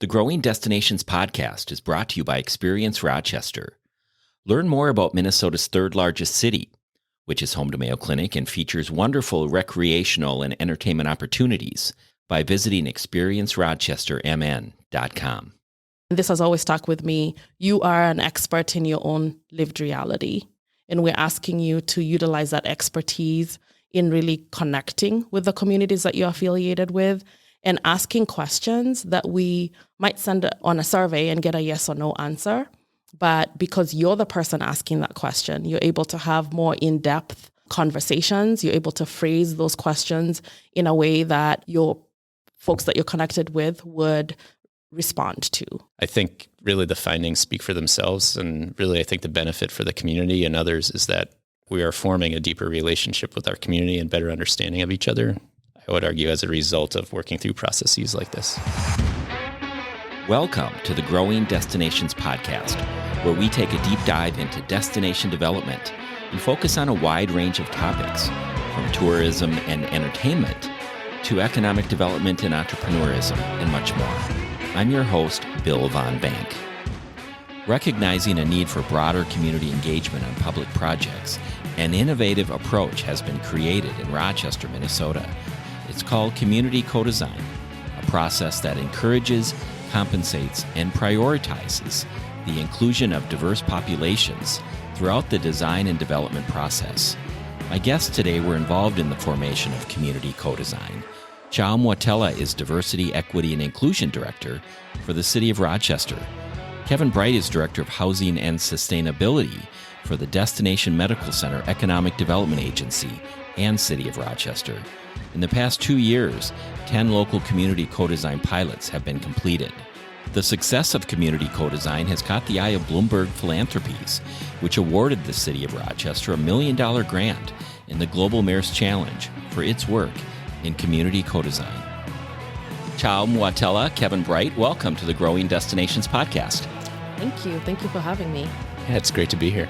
The Growing Destinations podcast is brought to you by Experience Rochester. Learn more about Minnesota's third largest city, which is home to Mayo Clinic and features wonderful recreational and entertainment opportunities, by visiting experiencerochestermn.com. This has always stuck with me. You are an expert in your own lived reality, and we're asking you to utilize that expertise in really connecting with the communities that you're affiliated with and asking questions that we might send on a survey and get a yes or no answer. But because you're the person asking that question, you're able to have more in-depth conversations. You're able to phrase those questions in a way that your folks that you're connected with would respond to. I think really the findings speak for themselves. And really, I think the benefit for the community and others is that we are forming a deeper relationship with our community and better understanding of each other. I would argue as a result of working through processes like this. Welcome to the Growing Destinations podcast, where we take a deep dive into destination development and focus on a wide range of topics, from tourism and entertainment to economic development and entrepreneurism, and much more. I'm your host, Bill Von Bank. Recognizing a need for broader community engagement on public projects, an innovative approach has been created in Rochester, Minnesota. It's called Community Co-Design, a process that encourages, compensates, and prioritizes the inclusion of diverse populations throughout the design and development process. My guests today were involved in the formation of Community Co-Design. Chao Mwatela is Diversity, Equity, and Inclusion Director for the City of Rochester. Kevin Bright is Director of Housing and Sustainability for the Destination Medical Center Economic Development Agency and City of Rochester. In the past 2 years, 10 local community co-design pilots have been completed. The success of Community Co-Design has caught the eye of Bloomberg Philanthropies, which awarded the City of Rochester a $1 million grant in the Global Mayor's Challenge for its work in Community Co-Design. Chao Mwatela, Kevin Bright, welcome to the Growing Destinations podcast. Thank you. Thank you for having me. Yeah, it's great to be here.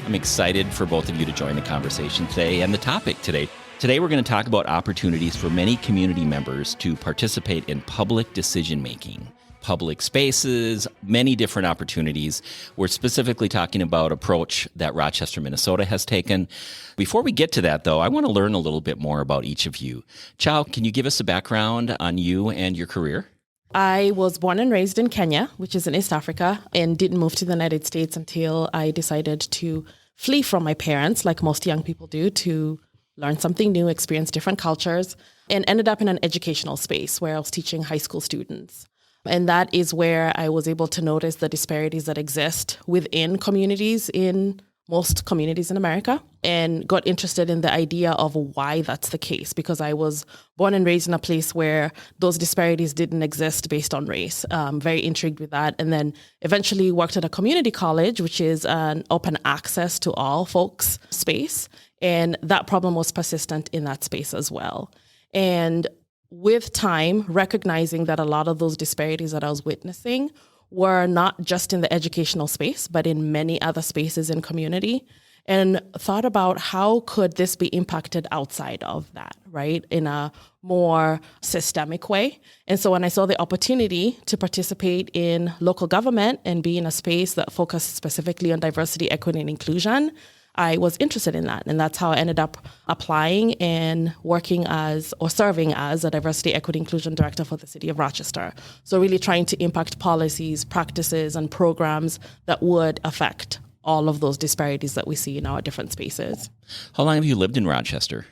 I'm excited for both of you to join the conversation today and the topic today. Today, we're going to talk about opportunities for many community members to participate in public decision-making, public spaces, many different opportunities. We're specifically talking about approach that Rochester, Minnesota has taken. Before we get to that, though, I want to learn a little bit more about each of you. Chao, can you give us a background on you and your career? I was born and raised in Kenya, which is in East Africa, and didn't move to the United States until I decided to flee from my parents, like most young people do, to learn something new, experience different cultures, and ended up in an educational space where I was teaching high school students. And that is where I was able to notice the disparities that exist within communities in most communities in America, and got interested in the idea of why that's the case, because I was born and raised in a place where those disparities didn't exist based on race. Very intrigued with that. And then eventually worked at a community college, which is an open access to all folks space. And that problem was persistent in that space as well. And with time, recognizing that a lot of those disparities that I was witnessing were not just in the educational space, but in many other spaces in community, and thought about how could this be impacted outside of that, right, in a more systemic way. And so when I saw the opportunity to participate in local government and be in a space that focused specifically on diversity, equity, and inclusion, I was interested in that. And that's how I ended up applying and working as, or serving as, a diversity, equity, inclusion director for the City of Rochester. So really trying to impact policies, practices, and programs that would affect all of those disparities that we see in our different spaces. How long have you lived in Rochester?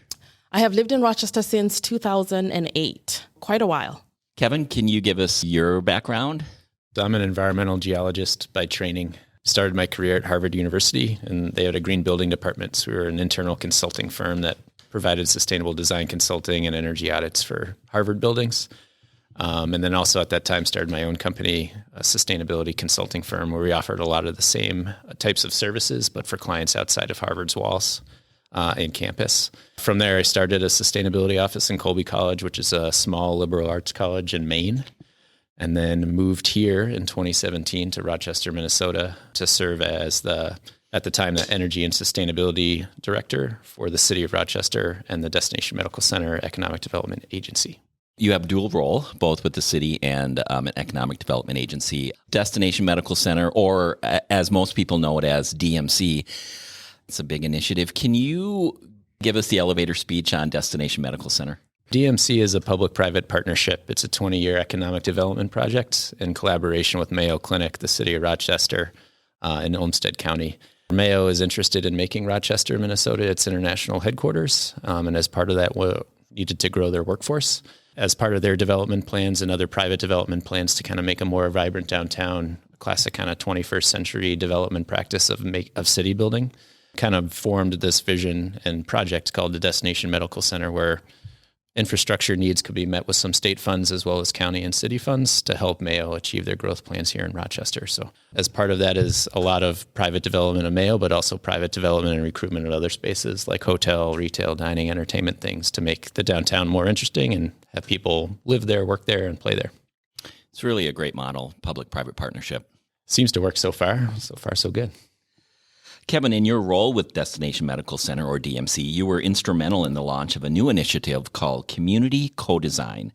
I have lived in Rochester since 2008, quite a while. Kevin, can you give us your background? I'm an environmental geologist by training. Started my career at Harvard University, and they had a green building department. So we were an internal consulting firm that provided sustainable design consulting and energy audits for Harvard buildings. And then also at that time started my own company, a sustainability consulting firm, where we offered a lot of the same types of services, but for clients outside of Harvard's walls and campus. From there, I started a sustainability office in Colby College, which is a small liberal arts college in Maine. And then moved here in 2017 to Rochester, Minnesota, to serve as at the time, the Energy and Sustainability Director for the City of Rochester and the Destination Medical Center Economic Development Agency. You have dual role, both with the city and an economic development agency. Destination Medical Center, or as most people know it as DMC, it's a big initiative. Can you give us the elevator speech on Destination Medical Center? DMC is a public-private partnership. It's a 20-year economic development project in collaboration with Mayo Clinic, the City of Rochester, in Olmsted County. Mayo is interested in making Rochester, Minnesota, its international headquarters, and as part of that, needed to grow their workforce. As part of their development plans and other private development plans to kind of make a more vibrant downtown, a classic kind of 21st century development practice of city building, kind of formed this vision and project called the Destination Medical Center, where infrastructure needs could be met with some state funds as well as county and city funds to help Mayo achieve their growth plans here in Rochester. So as part of that is a lot of private development of Mayo, but also private development and recruitment of other spaces like hotel, retail, dining, entertainment things to make the downtown more interesting and have people live there, work there, and play there. It's really a great model, public-private partnership. Seems to work so far. So far, so good. Kevin, in your role with Destination Medical Center, or DMC, you were instrumental in the launch of a new initiative called Community Co-Design.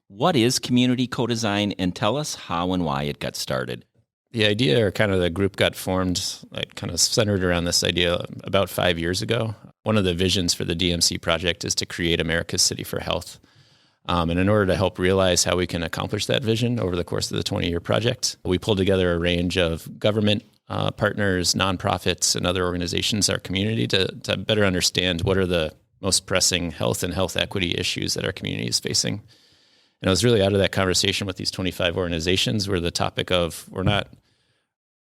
What is Community Co-Design, and tell us how and why it got started? The idea, or kind of the group got formed, kind of centered around this idea about 5 years ago. One of the visions for the DMC project is to create America's City for Health. And in order to help realize how we can accomplish that vision over the course of the 20-year project, we pulled together a range of government partners, nonprofits, and other organizations, our community, to better understand what are the most pressing health and health equity issues that our community is facing. And it was really out of that conversation with these 25 organizations where the topic of we're not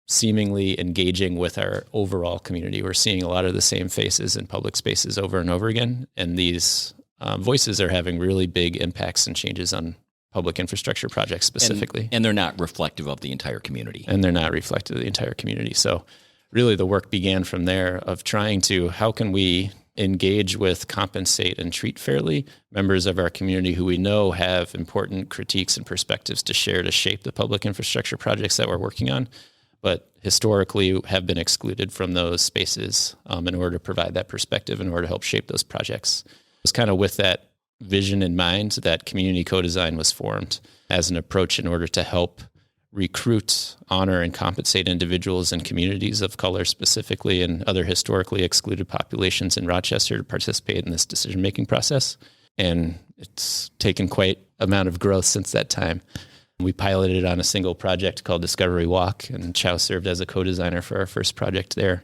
seemingly engaging with our overall community. We're seeing a lot of the same faces in public spaces over and over again. And these voices are having really big impacts and changes on public infrastructure projects specifically. And they're not reflective of the entire community. And they're not reflective of the entire community. So really the work began from there of trying to, how can we engage with, compensate, and treat fairly members of our community who we know have important critiques and perspectives to share to shape the public infrastructure projects that we're working on, but historically have been excluded from those spaces in order to provide that perspective, in order to help shape those projects. It was kind of with that vision in mind that Community Co-Design was formed as an approach in order to help recruit, honor, and compensate individuals and communities of color specifically and other historically excluded populations in Rochester to participate in this decision-making process. And it's taken quite an amount of growth since that time. We piloted it on a single project called Discovery Walk, and Chao served as a co-designer for our first project there.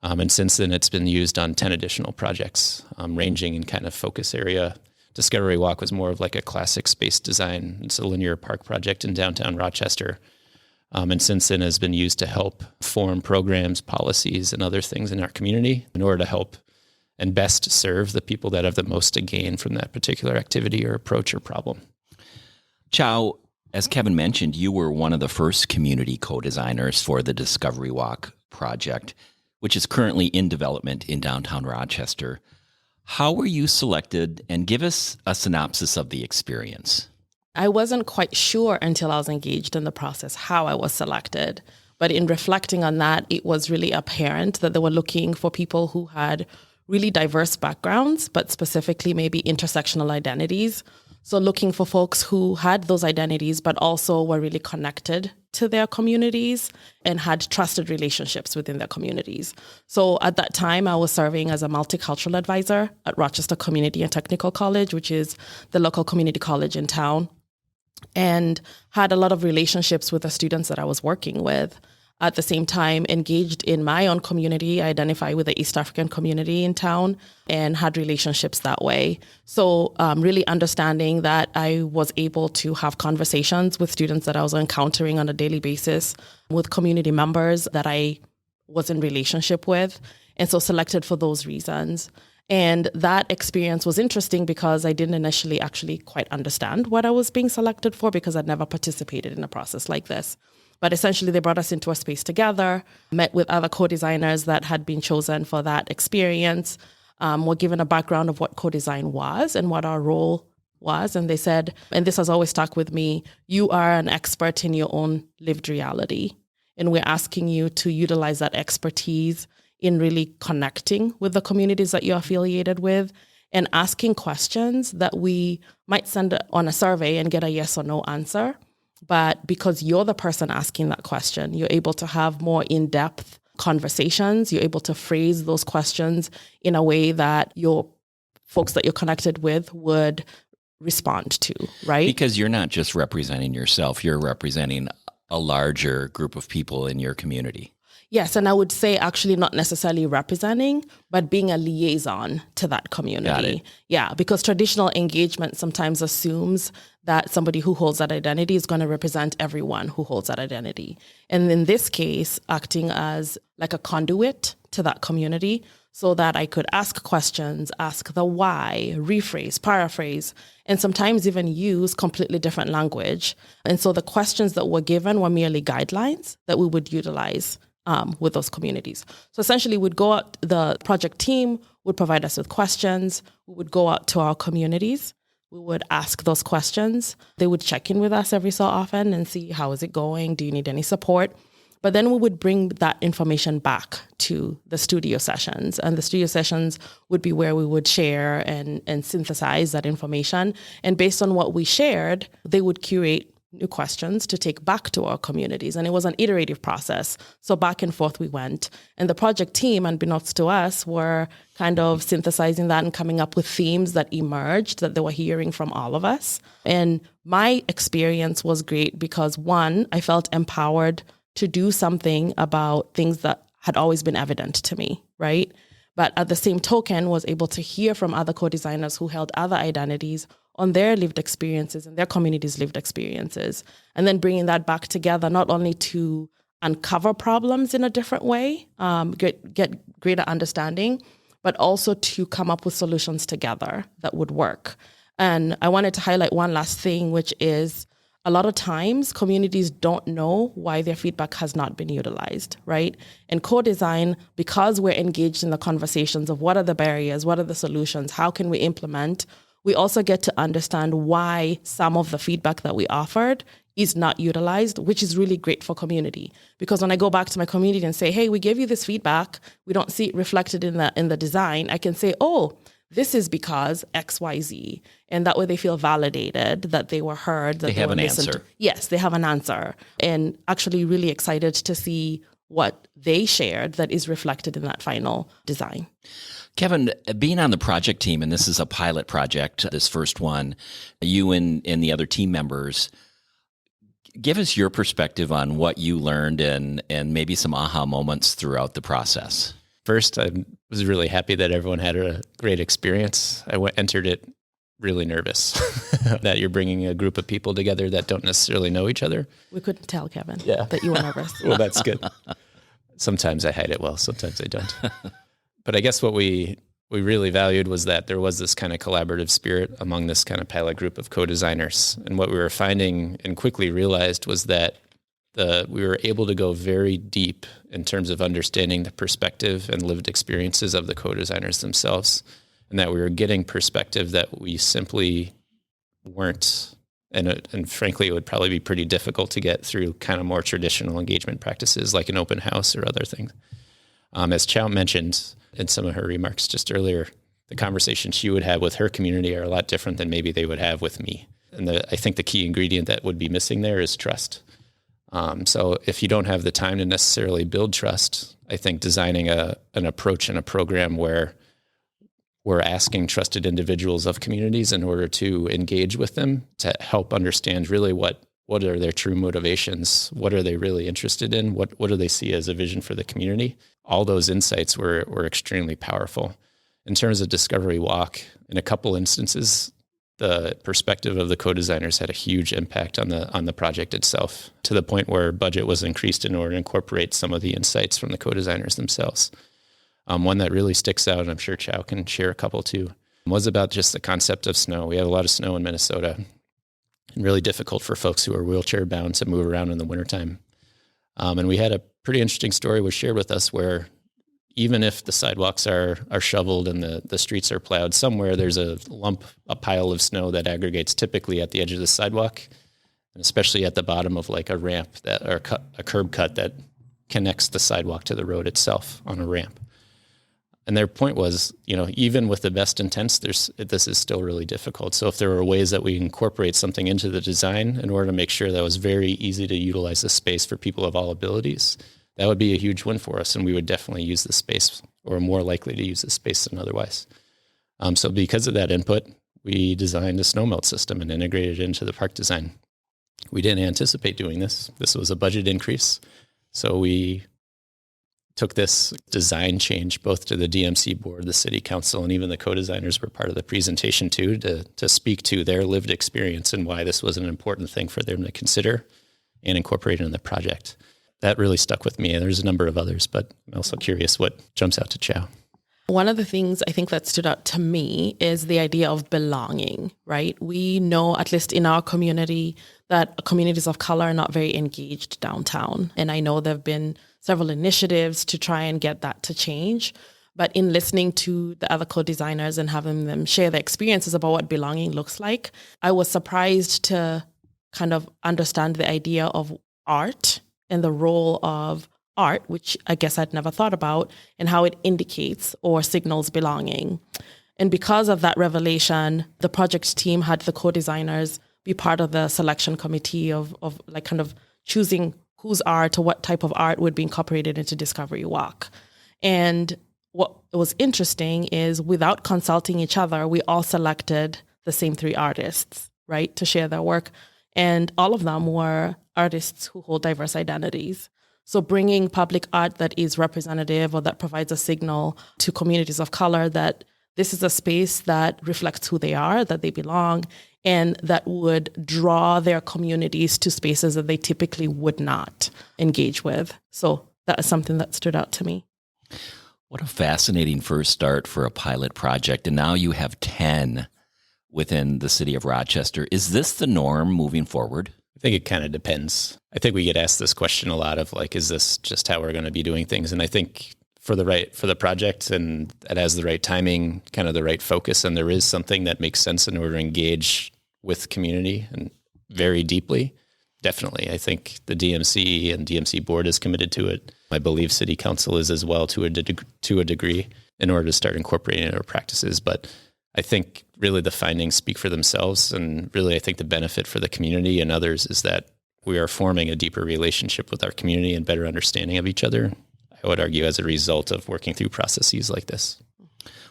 And since then, it's been used on 10 additional projects, ranging in kind of focus area. Discovery Walk was more of like a classic space design. It's a linear park project in downtown Rochester. And since then has been used to help form programs, policies, and other things in our community in order to help and best serve the people that have the most to gain from that particular activity or approach or problem. Chao, as Kevin mentioned, you were one of the first community co-designers for the Discovery Walk project, which is currently in development in downtown Rochester. How were you selected, and give us a synopsis of the experience? I wasn't quite sure until I was engaged in the process how I was selected. But in reflecting on that, it was really apparent that they were looking for people who had really diverse backgrounds, but specifically maybe intersectional identities. So looking for folks who had those identities, but also were really connected to their communities and had trusted relationships within their communities. So at that time, I was serving as a multicultural advisor at Rochester Community and Technical College, which is the local community college in town, and had a lot of relationships with the students that I was working with. At the same time, engaged in my own community, I identify with the East African community in town and had relationships that way. So really understanding that I was able to have conversations with students that I was encountering on a daily basis, with community members that I was in relationship with, and so selected for those reasons. And that experience was interesting because I didn't initially actually quite understand what I was being selected for because I'd never participated in a process like this. But essentially, they brought us into a space together, met with other co-designers that had been chosen for that experience, were given a background of what co-design was and what our role was. And they said, and this has always stuck with me, you are an expert in your own lived reality. And we're asking you to utilize that expertise in really connecting with the communities that you're affiliated with and asking questions that we might send on a survey and get a yes or no answer. But because you're the person asking that question, you're able to have more in-depth conversations. You're able to phrase those questions in a way that your folks that you're connected with would respond to, right? Because you're not just representing yourself, you're representing a larger group of people in your community. Yes, and I would say actually not necessarily representing, but being a liaison to that community. Got it. Yeah, because traditional engagement sometimes assumes that somebody who holds that identity is going to represent everyone who holds that identity. And in this case, acting as like a conduit to that community so that I could ask questions, ask the why, rephrase, paraphrase, and sometimes even use completely different language. And so the questions that were given were merely guidelines that we would utilize with those communities. So essentially we'd go out, the project team would provide us with questions. We would go out to our communities. We would ask those questions. They would check in with us every so often and see, how is it going? Do you need any support? But then we would bring that information back to the studio sessions. And the studio sessions would be where we would share and synthesize that information. And based on what we shared, they would curate new questions to take back to our communities. And it was an iterative process. So back and forth we went. And the project team, unbeknownst to us, were kind of synthesizing that and coming up with themes that emerged that they were hearing from all of us. And my experience was great because, one, I felt empowered to do something about things that had always been evident to me, right? But at the same token, was able to hear from other co-designers who held other identities on their lived experiences and their community's lived experiences. And then bringing that back together, not only to uncover problems in a different way, get greater understanding, but also to come up with solutions together that would work. And I wanted to highlight one last thing, which is a lot of times communities don't know why their feedback has not been utilized, right? And co-design, because we're engaged in the conversations of what are the barriers, what are the solutions, how can we implement, we also get to understand why some of the feedback that we offered is not utilized, which is really great for community. Because when I go back to my community and say, hey, we gave you this feedback, we don't see it reflected in the design, I can say, oh, this is because X, Y, Z. And that way they feel validated, that they were heard, that they have were an listened answer. to. Yes, they have an answer. And actually really excited to see what they shared that is reflected in that final design. Kevin, being on the project team, and this is a pilot project, this first one, you and the other team members, give us your perspective on what you learned and maybe some aha moments throughout the process. First, I was really happy that everyone had a great experience. I entered it really nervous that you're bringing a group of people together that don't necessarily know each other. We couldn't tell, Kevin, that you were nervous. Well, that's good. Sometimes I hide it well, sometimes I don't. But I guess what we really valued was that there was this kind of collaborative spirit among this kind of pilot group of co-designers. And what we were finding and quickly realized was that we were able to go very deep in terms of understanding the perspective and lived experiences of the co-designers themselves, and that we were getting perspective that we simply weren't, and frankly, it would probably be pretty difficult to get through kind of more traditional engagement practices like an open house or other things. As Chao mentioned in some of her remarks just earlier, the conversations she would have with her community are a lot different than maybe they would have with me. And I think the key ingredient that would be missing there is trust. So if you don't have the time to necessarily build trust, I think designing an approach and a program where we're asking trusted individuals of communities in order to engage with them to help understand really what are their true motivations, what are they really interested in, what do they see as a vision for the community. All those insights were extremely powerful. In terms of Discovery Walk, in a couple instances, the perspective of the co-designers had a huge impact on the project itself, to the point where budget was increased in order to incorporate some of the insights from the co-designers themselves. One that really sticks out, and I'm sure Chao can share a couple too, was about just the concept of snow. We have a lot of snow in Minnesota, and really difficult for folks who are wheelchair bound to move around in the wintertime. And we had a pretty interesting story was shared with us where even if the sidewalks are shoveled and the streets are plowed, somewhere there's a pile of snow that aggregates typically at the edge of the sidewalk, and especially at the bottom of like a ramp a curb cut that connects the sidewalk to the road itself on a ramp. And their point was, even with the best intents, this is still really difficult. So if there were ways that we incorporate something into the design in order to make sure that it was very easy to utilize the space for people of all abilities, that would be a huge win for us. And we would definitely use the space, or more likely to use the space than otherwise. So because of that input, we designed a snowmelt system and integrated it into the park design. We didn't anticipate doing this. This was a budget increase. So we took this design change both to the DMC board, the city council, and even the co-designers were part of the presentation too, to speak to their lived experience and why this was an important thing for them to consider and incorporate in the project. That really stuck with me. There's a number of others, but I'm also curious what jumps out to Chao. One of the things I think that stood out to me is the idea of belonging, right? We know, at least in our community, that communities of color are not very engaged downtown. And I know there have been several initiatives to try and get that to change. But in listening to the other co-designers and having them share their experiences about what belonging looks like, I was surprised to kind of understand the idea of art and the role of art, which I guess I'd never thought about, and how it indicates or signals belonging. And because of that revelation, the project team had the co-designers be part of the selection committee of like kind of choosing whose art or what type of art would be incorporated into Discovery Walk. And what was interesting is without consulting each other, we all selected the same 3 artists, right, to share their work. And all of them were artists who hold diverse identities. So bringing public art that is representative or that provides a signal to communities of color that this is a space that reflects who they are, that they belong, and that would draw their communities to spaces that they typically would not engage with. So that is something that stood out to me. What a fascinating first start for a pilot project. And now you have 10 within the city of Rochester. Is this the norm moving forward? I think it kind of depends. I think we get asked this question a lot of like, is this just how we're going to be doing things? And I think for the project, and it has the right timing, kind of the right focus, and there is something that makes sense in order to engage with community and very deeply. Definitely. I think the DMC and DMC board is committed to it. I believe city council is as well to a degree in order to start incorporating it in our practices. But I think really the findings speak for themselves. And really, I think the benefit for the community and others is that we are forming a deeper relationship with our community and better understanding of each other. I would argue as a result of working through processes like this.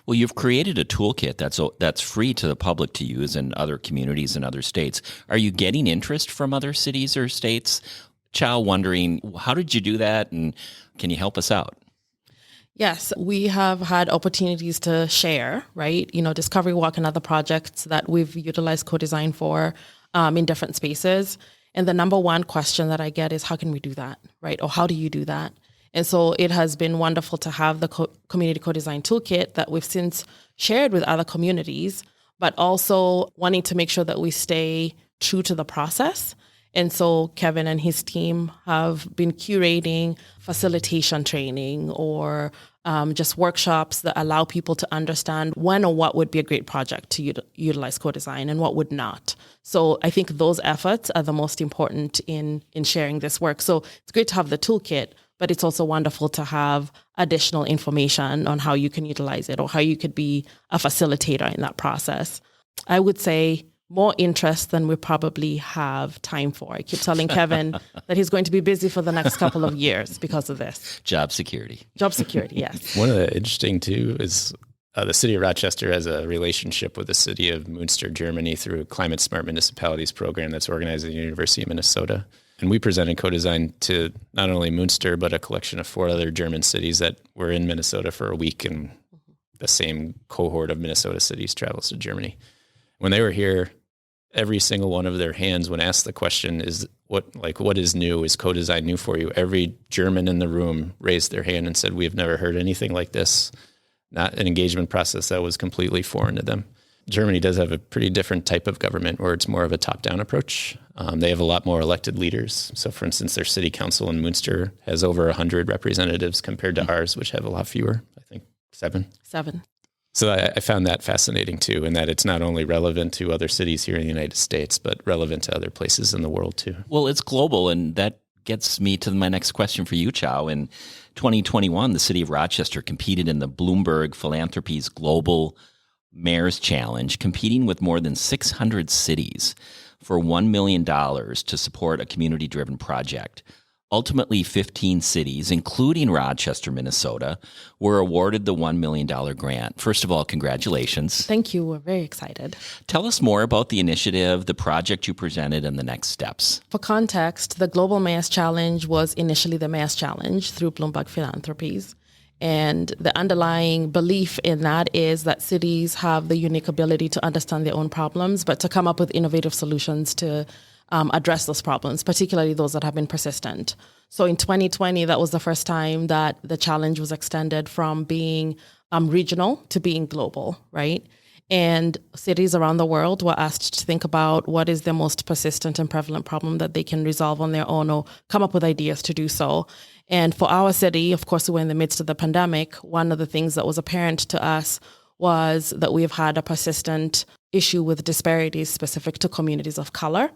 Well, you've created a toolkit that's free to the public to use in other communities and other states. Are you getting interest from other cities or states? Chao, wondering, how did you do that, and can you help us out? Yes, we have had opportunities to share, right? Discovery Walk and other projects that we've utilized co-design for in different spaces. And the number one question that I get is, how can we do that, right? Or how do you do that? And so it has been wonderful to have the community co-design toolkit that we've since shared with other communities, but also wanting to make sure that we stay true to the process. And so Kevin and his team have been curating facilitation training or just workshops that allow people to understand when or what would be a great project to utilize co-design and what would not. So I think those efforts are the most important in sharing this work. So it's great to have the toolkit, but it's also wonderful to have additional information on how you can utilize it or how you could be a facilitator in that process. I would say more interest than we probably have time for. I keep telling Kevin that he's going to be busy for the next couple of years because of this. Job security. Job security, yes. One of the interesting, too, is the city of Rochester has a relationship with the city of Münster, Germany through a Climate Smart Municipalities program that's organized at the University of Minnesota. And we presented co-design to not only Münster, but a collection of 4 other German cities that were in Minnesota for a week, and the same cohort of Minnesota cities travels to Germany. When they were here, every single one of their hands, when asked the question, is what is new? Is co-design new for you? Every German in the room raised their hand and said, we have never heard anything like this. Not an engagement process that was completely foreign to them. Germany does have a pretty different type of government where it's more of a top-down approach. They have a lot more elected leaders. So, for instance, their city council in Münster has over 100 representatives compared to ours, which have a lot fewer, I think 7. So I found that fascinating, too, and that it's not only relevant to other cities here in the United States, but relevant to other places in the world, too. Well, it's global, and that gets me to my next question for you, Chao. In 2021, the City of Rochester competed in the Bloomberg Philanthropies Global Mayor's Challenge, competing with more than 600 cities for $1 million to support a community-driven project. Ultimately, 15 cities, including Rochester, Minnesota, were awarded the $1 million grant. First of all, congratulations. Thank you. We're very excited. Tell us more about the initiative, the project you presented, and the next steps. For context, the Global Mayor's Challenge was initially the Mayor's Challenge through Bloomberg Philanthropies. And the underlying belief in that is that cities have the unique ability to understand their own problems, but to come up with innovative solutions to address those problems, particularly those that have been persistent. So in 2020, that was the first time that the challenge was extended from being regional to being global, right? And cities around the world were asked to think about what is the most persistent and prevalent problem that they can resolve on their own or come up with ideas to do so. And for our city, of course, we were in the midst of the pandemic. One of the things that was apparent to us was that we've had a persistent issue with disparities specific to communities of color.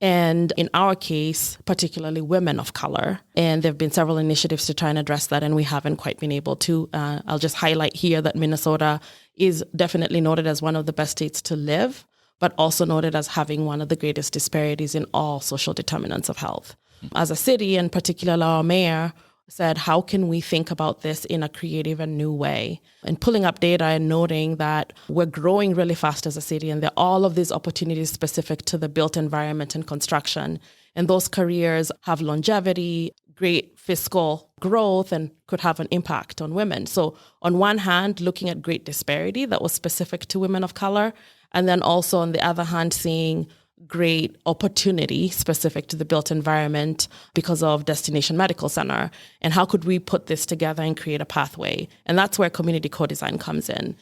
And in our case, particularly women of color. And there have been several initiatives to try and address that, and we haven't quite been able to. I'll just highlight here that Minnesota is definitely noted as one of the best states to live, but also noted as having one of the greatest disparities in all social determinants of health. As a city, and particularly our mayor, said, how can we think about this in a creative and new way? And pulling up data and noting that we're growing really fast as a city, and there are all of these opportunities specific to the built environment and construction. And those careers have longevity, great fiscal growth, and could have an impact on women. So on one hand, looking at great disparity that was specific to women of color, and then also on the other hand, seeing great opportunity specific to the built environment because of Destination Medical Center. And how could we put this together and create a pathway? And that's where community co-design comes in.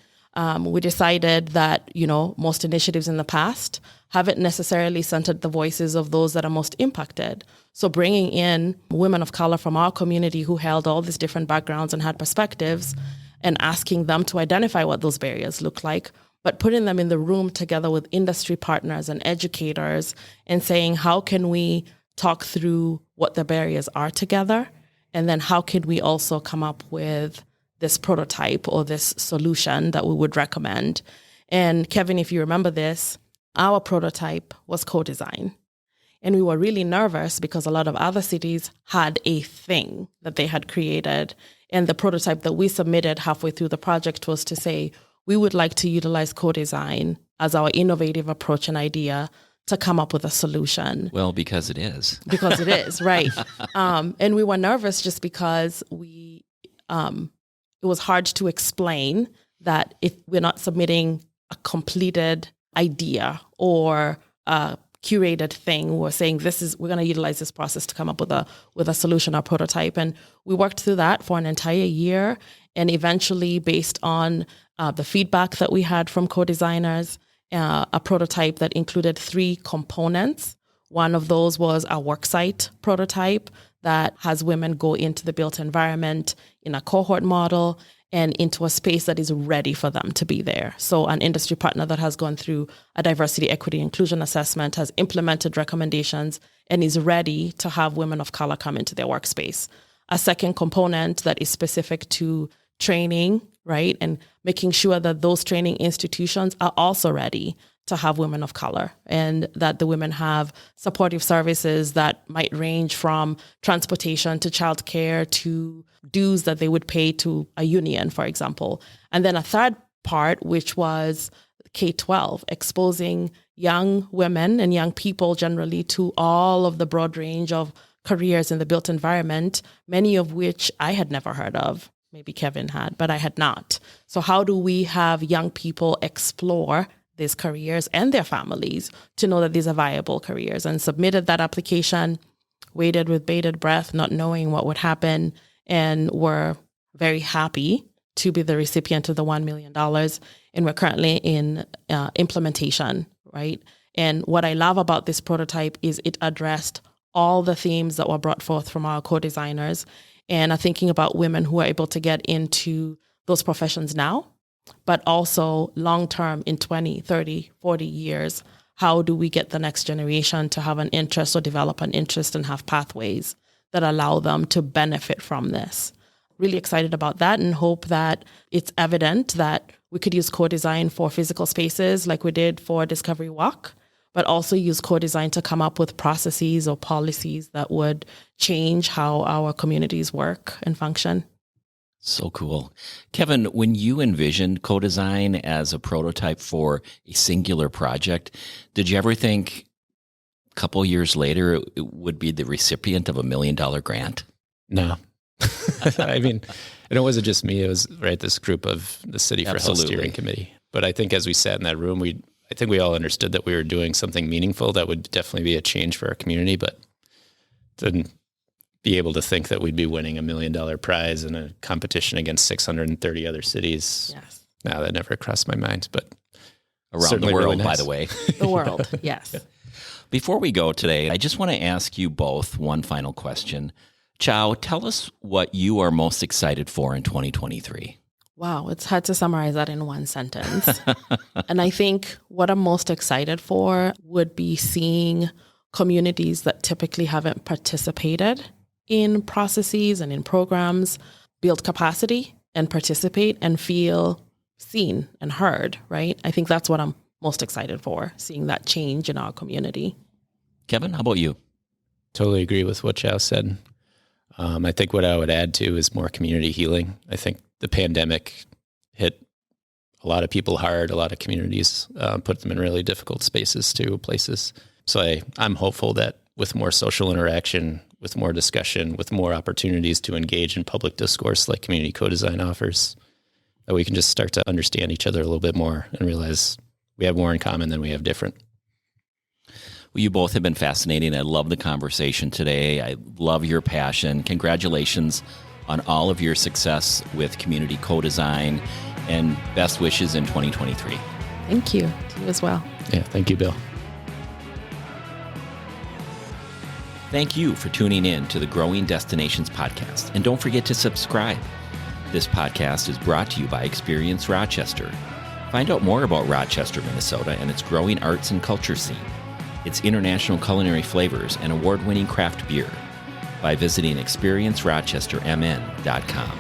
We decided that, most initiatives in the past haven't necessarily centered the voices of those that are most impacted. So bringing in women of color from our community who held all these different backgrounds and had perspectives and asking them to identify what those barriers look like, but putting them in the room together with industry partners and educators and saying, how can we talk through what the barriers are together? And then how can we also come up with this prototype or this solution that we would recommend? And Kevin, if you remember this, our prototype was co-design. And we were really nervous because a lot of other cities had a thing that they had created. And the prototype that we submitted halfway through the project was to say, we would like to utilize co-design as our innovative approach and idea to come up with a solution. Well, because it is. Because it is, right. And we were nervous just because it was hard to explain that if we're not submitting a completed idea or a curated thing, we're saying we're going to utilize this process to come up with a solution or prototype. And we worked through that for an entire year. And eventually, based on the feedback that we had from co-designers, a prototype that included 3 components. One of those was a worksite prototype that has women go into the built environment in a cohort model and into a space that is ready for them to be there. So an industry partner that has gone through a diversity, equity, inclusion assessment, has implemented recommendations, and is ready to have women of color come into their workspace. A second component that is specific to training, right? And making sure that those training institutions are also ready to have women of color, and that the women have supportive services that might range from transportation to childcare to dues that they would pay to a union, for example. And then a third part, which was K-12, exposing young women and young people generally to all of the broad range of careers in the built environment, many of which I had never heard of. Maybe Kevin had, but I had not. So how do we have young people explore these careers and their families to know that these are viable careers? And submitted that application, waited with bated breath, not knowing what would happen, and were very happy to be the recipient of the $1 million. And we're currently in implementation, right? And what I love about this prototype is it addressed all the themes that were brought forth from our co-designers, and are thinking about women who are able to get into those professions now, but also long-term in 20, 30, 40 years, how do we get the next generation to have an interest or develop an interest and have pathways that allow them to benefit from this. Really excited about that and hope that it's evident that we could use co-design for physical spaces like we did for Discovery Walk, but also use co-design to come up with processes or policies that would change how our communities work and function. So cool. Kevin, when you envisioned co-design as a prototype for a singular project, did you ever think a couple years later it would be the recipient of $1 million grant? No. I mean, and it wasn't just me. It was this group of the City for Health Steering Committee. But I think as we sat in that room, I think we all understood that we were doing something meaningful that would definitely be a change for our community, but didn't be able to think that we'd be winning $1 million prize in a competition against 630 other cities. Yes. No, that never crossed my mind, but around the world, really nice. By the way. The world, yes. Before we go today, I just want to ask you both one final question. Chao, tell us what you are most excited for in 2023. Wow, it's hard to summarize that in one sentence. And I think what I'm most excited for would be seeing communities that typically haven't participated in processes and in programs build capacity and participate and feel seen and heard, right? I think that's what I'm most excited for, seeing that change in our community. Kevin, how about you? Totally agree with what Chao said. I think what I would add to is more community healing. I think the pandemic hit a lot of people hard, a lot of communities, put them in really difficult places. So I'm hopeful that with more social interaction, with more discussion, with more opportunities to engage in public discourse like community co-design offers, that we can just start to understand each other a little bit more and realize we have more in common than we have different. Well, you both have been fascinating. I love the conversation today. I love your passion. Congratulations on all of your success with community co-design, and best wishes in 2023. Thank you. To you as well. Yeah, thank you, Bill. Thank you for tuning in to the Growing Destinations podcast. And don't forget to subscribe. This podcast is brought to you by Experience Rochester. Find out more about Rochester, Minnesota and its growing arts and culture scene, its international culinary flavors, and award-winning craft beer by visiting experiencerochestermn.com.